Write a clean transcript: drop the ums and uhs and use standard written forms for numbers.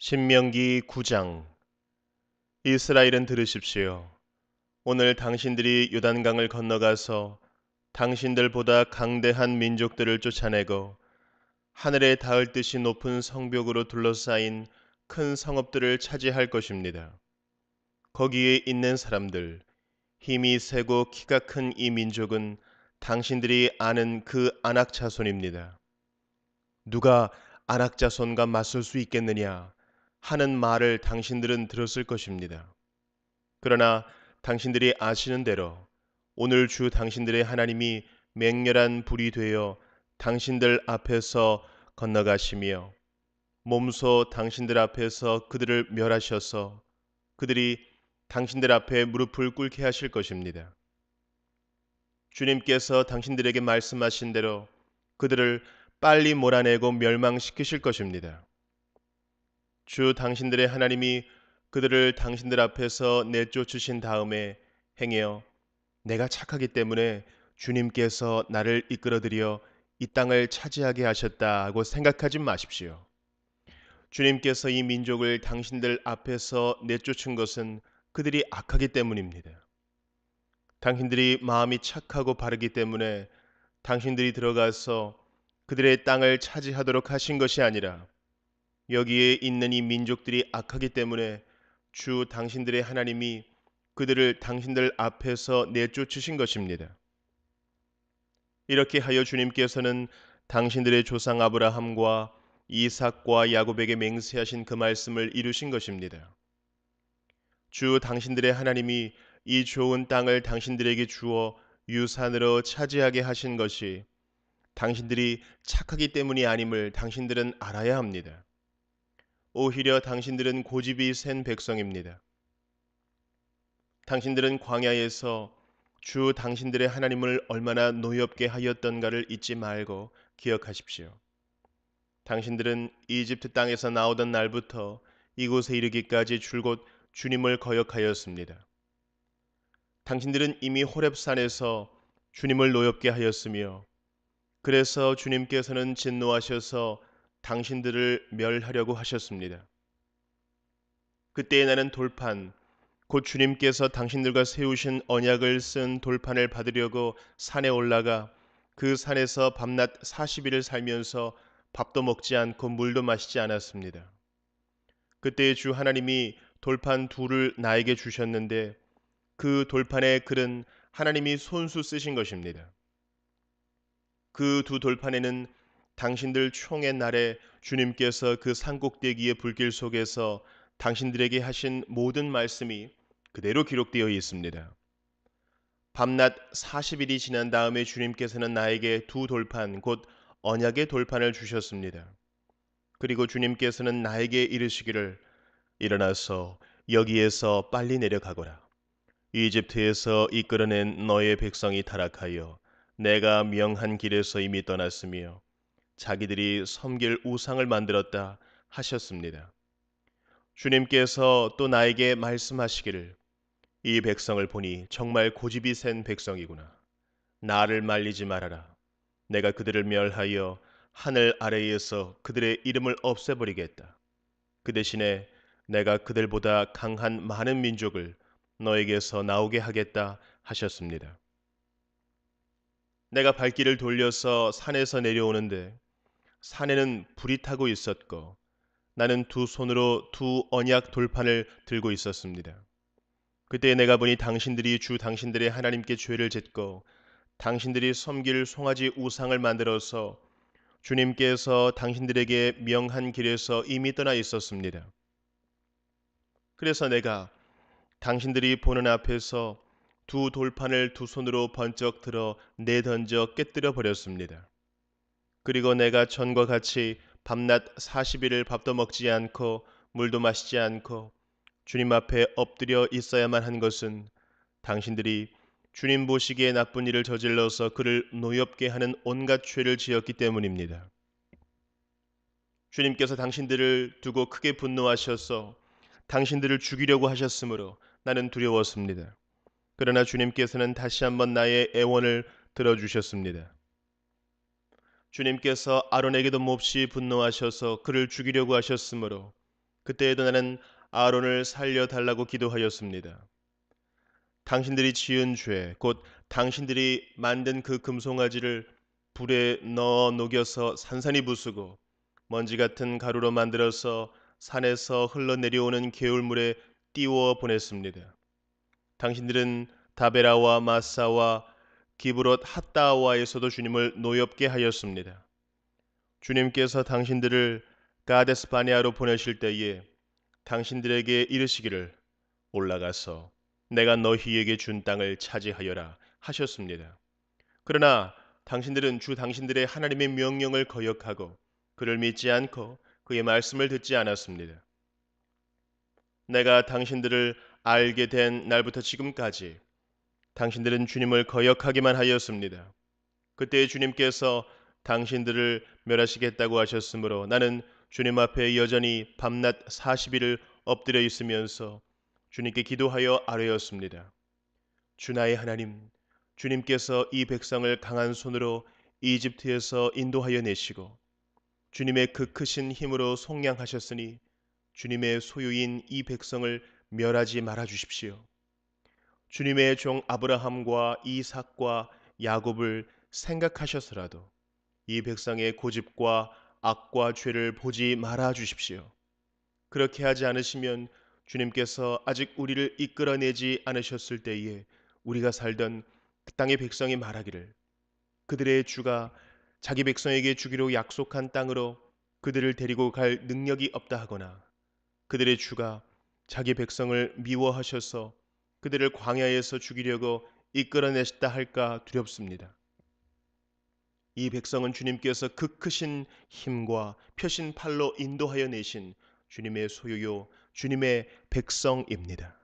신명기 9장. 이스라엘은 들으십시오. 오늘 당신들이 요단강을 건너가서 당신들보다 강대한 민족들을 쫓아내고 하늘에 닿을 듯이 높은 성벽으로 둘러싸인 큰 성읍들을 차지할 것입니다. 거기에 있는 사람들, 힘이 세고 키가 큰 이 민족은 당신들이 아는 그 아낙 자손입니다. 누가 아낙 자손과 맞설 수 있겠느냐 하는 말을 당신들은 들었을 것입니다. 그러나 당신들이 아시는 대로 오늘 주 당신들의 하나님이 맹렬한 불이 되어 당신들 앞에서 건너가시며 몸소 당신들 앞에서 그들을 멸하셔서 그들이 당신들 앞에 무릎을 꿇게 하실 것입니다. 주님께서 당신들에게 말씀하신 대로 그들을 빨리 몰아내고 멸망시키실 것입니다. 주 당신들의 하나님이 그들을 당신들 앞에서 내쫓으신 다음에 행하여 내가 착하기 때문에 주님께서 나를 이끌어들여 이 땅을 차지하게 하셨다고 생각하지 마십시오. 주님께서 이 민족을 당신들 앞에서 내쫓은 것은 그들이 악하기 때문입니다. 당신들이 마음이 착하고 바르기 때문에 당신들이 들어가서 그들의 땅을 차지하도록 하신 것이 아니라 여기에 있는 이 민족들이 악하기 때문에 주 당신들의 하나님이 그들을 당신들 앞에서 내쫓으신 것입니다. 이렇게 하여 주님께서는 당신들의 조상 아브라함과 이삭과 야곱에게 맹세하신 그 말씀을 이루신 것입니다. 주 당신들의 하나님이 이 좋은 땅을 당신들에게 주어 유산으로 차지하게 하신 것이 당신들이 착하기 때문이 아님을 당신들은 알아야 합니다. 오히려 당신들은 고집이 센 백성입니다. 당신들은 광야에서 주 당신들의 하나님을 얼마나 노엽게 하였던가를 잊지 말고 기억하십시오. 당신들은 이집트 땅에서 나오던 날부터 이곳에 이르기까지 줄곧 주님을 거역하였습니다. 당신들은 이미 호렙산에서 주님을 노엽게 하였으며 그래서 주님께서는 진노하셔서 당신들을 멸하려고 하셨습니다. 그때에 나는 돌판, 곧 주님께서 당신들과 세우신 언약을 쓴 돌판을 받으려고 산에 올라가 그 산에서 밤낮 40일을 살면서 밥도 먹지 않고 물도 마시지 않았습니다. 그때 주 하나님이 돌판 둘을 나에게 주셨는데 그 돌판의 글은 하나님이 손수 쓰신 것입니다. 그 두 돌판에는 당신들 총의 날에 주님께서 그 산꼭대기의 불길 속에서 당신들에게 하신 모든 말씀이 그대로 기록되어 있습니다. 밤낮 40일이 지난 다음에 주님께서는 나에게 두 돌판, 곧 언약의 돌판을 주셨습니다. 그리고 주님께서는 나에게 이르시기를 일어나서 여기에서 빨리 내려가거라. 이집트에서 이끌어낸 너의 백성이 타락하여 내가 명한 길에서 이미 떠났으며 자기들이 섬길 우상을 만들었다 하셨습니다. 주님께서 또 나에게 말씀하시기를 이 백성을 보니 정말 고집이 센 백성이구나. 나를 말리지 말아라. 내가 그들을 멸하여 하늘 아래에서 그들의 이름을 없애버리겠다. 그 대신에 내가 그들보다 강한 많은 민족을 너에게서 나오게 하겠다 하셨습니다. 내가 발길을 돌려서 산에서 내려오는데 산에는 불이 타고 있었고 나는 두 손으로 두 언약 돌판을 들고 있었습니다. 그때 내가 보니 당신들이 주 당신들의 하나님께 죄를 짓고 당신들이 섬길 송아지 우상을 만들어서 주님께서 당신들에게 명한 길에서 이미 떠나 있었습니다. 그래서 내가 당신들이 보는 앞에서 두 돌판을 두 손으로 번쩍 들어 내던져 깨뜨려 버렸습니다. 그리고 내가 전과 같이 밤낮 40일을 밥도 먹지 않고 물도 마시지 않고 주님 앞에 엎드려 있어야만 한 것은 당신들이 주님 보시기에 나쁜 일을 저질러서 그를 노엽게 하는 온갖 죄를 지었기 때문입니다. 주님께서 당신들을 두고 크게 분노하셔서 당신들을 죽이려고 하셨으므로 나는 두려웠습니다. 그러나 주님께서는 다시 한번 나의 애원을 들어주셨습니다. 주님께서 아론에게도 몹시 분노하셔서 그를 죽이려고 하셨으므로 그때에도 나는 아론을 살려달라고 기도하였습니다. 당신들이 지은 죄, 곧 당신들이 만든 그 금송아지를 불에 넣어 녹여서 산산이 부수고 먼지 같은 가루로 만들어서 산에서 흘러내려오는 개울물에 띄워 보냈습니다. 당신들은 다베라와 마사와 기브롯 핫다와에서도 주님을 노엽게 하였습니다. 주님께서 당신들을 가데스 바네아로 보내실 때에 당신들에게 이르시기를 올라가서 내가 너희에게 준 땅을 차지하여라 하셨습니다. 그러나 당신들은 주 당신들의 하나님의 명령을 거역하고 그를 믿지 않고 그의 말씀을 듣지 않았습니다. 내가 당신들을 알게 된 날부터 지금까지 당신들은 주님을 거역하기만 하였습니다. 그때 주님께서 당신들을 멸하시겠다고 하셨으므로 나는 주님 앞에 여전히 밤낮 40일을 엎드려 있으면서 주님께 기도하여 아뢰었습니다. 주 나의 하나님, 주님께서 이 백성을 강한 손으로 이집트에서 인도하여 내시고 주님의 그 크신 힘으로 속량하셨으니 주님의 소유인 이 백성을 멸하지 말아 주십시오. 주님의 종 아브라함과 이삭과 야곱을 생각하셔서라도 이 백성의 고집과 악과 죄를 보지 말아 주십시오. 그렇게 하지 않으시면 주님께서 아직 우리를 이끌어내지 않으셨을 때에 우리가 살던 그 땅의 백성이 말하기를 그들의 주가 자기 백성에게 주기로 약속한 땅으로 그들을 데리고 갈 능력이 없다 하거나 그들의 주가 자기 백성을 미워하셔서 그들을 광야에서 죽이려고 이끌어내셨다 할까 두렵습니다. 이 백성은 주님께서 그 크신 힘과 펴신 팔로 인도하여 내신 주님의 소유요 주님의 백성입니다.